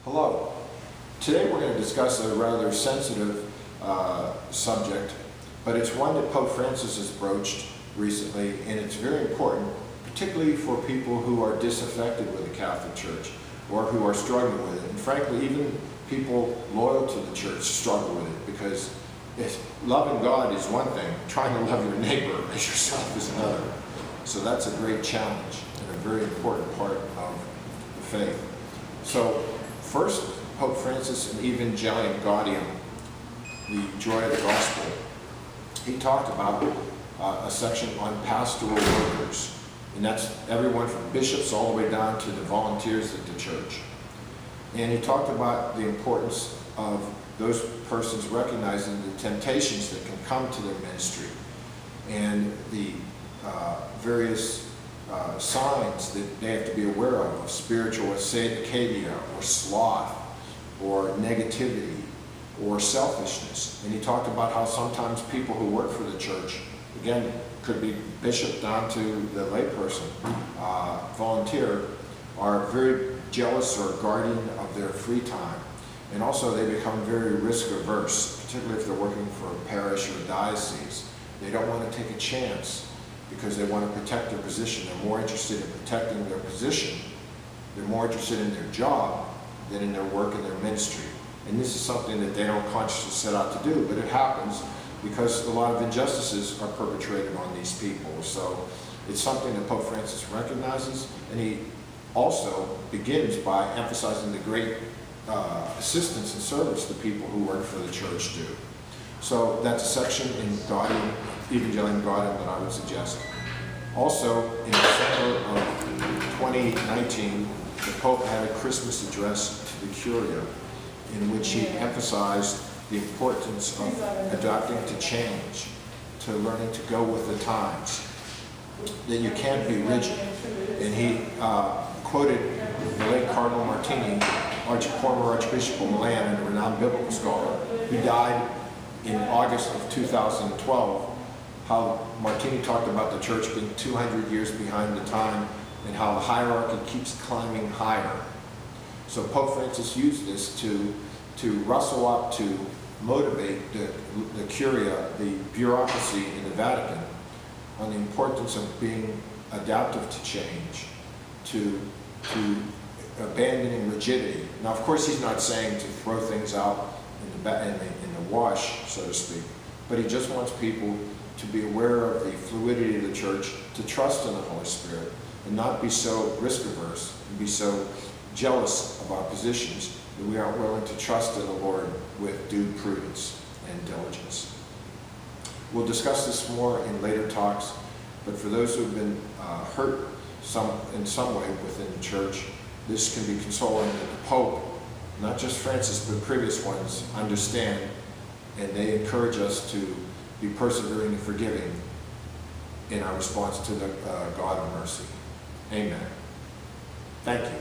Hello. Today we're going to discuss a rather sensitive subject, but it's one that Pope Francis has broached recently, and it's very important, particularly for people who are disaffected with the Catholic Church or who are struggling with it. And frankly, even people loyal to the Church struggle with it, because loving God is one thing, trying to love your neighbor as yourself is another. So that's a great challenge and a very important part of the faith. So first, Pope Francis in Evangelium Gaudium, the joy of the gospel, he talked about a section on pastoral workers, and that's everyone from bishops all the way down to the volunteers at the church. And he talked about the importance of those persons recognizing the temptations that can come to their ministry and the various signs that they have to be aware of spiritual acedia or sloth or negativity or selfishness. And he talked about how sometimes people who work for the church, again, could be bishop down to the layperson, volunteer, are very jealous or guardian of their free time. And also they become very risk averse, particularly if they're working for a parish or a diocese. They don't want to take a chance because they want to protect their position. They're more interested in protecting their position. They're more interested in their job than in their work and their ministry. And this is something that they don't consciously set out to do, but it happens because a lot of injustices are perpetrated on these people. So it's something that Pope Francis recognizes, and he also begins by emphasizing the great assistance and service the people who work for the church do. So that's a section in Gaudium, Evangelium Gaudium, that I would suggest. Also, in December of 2019, the Pope had a Christmas address to the Curia, in which he emphasized the importance of adapting to change, to learning to go with the times, that you can't be rigid. And he quoted the late Cardinal Martini, former Archbishop of Milan and a renowned biblical scholar, who died in August of 2012, how Martini talked about the church being 200 years behind the time and how the hierarchy keeps climbing higher. So Pope Francis used this to rustle up, to motivate the Curia, the bureaucracy in the Vatican, on the importance of being adaptive to change, to abandoning rigidity. Now, of course, he's not saying to throw things out in the wash, so to speak, but he just wants people to be aware of the fluidity of the church, to trust in the Holy Spirit, and not be so risk-averse, and be so jealous of our positions that we aren't willing to trust in the Lord with due prudence and diligence. We'll discuss this more in later talks, but for those who have been hurt in some way within the church, this can be consoling that the Pope, not just Francis, but previous ones, understand, and they encourage us to be persevering and forgiving in our response to the God of mercy. Amen. Thank you.